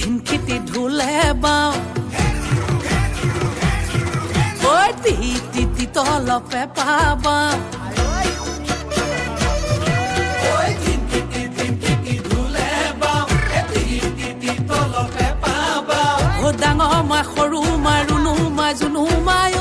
ধিনখিতি ঢোলে বাওঁ ঐ তি তলপে পাবাওঁ ডাঙৰ মা সৰু মা ৰুণু মা জুনু মায়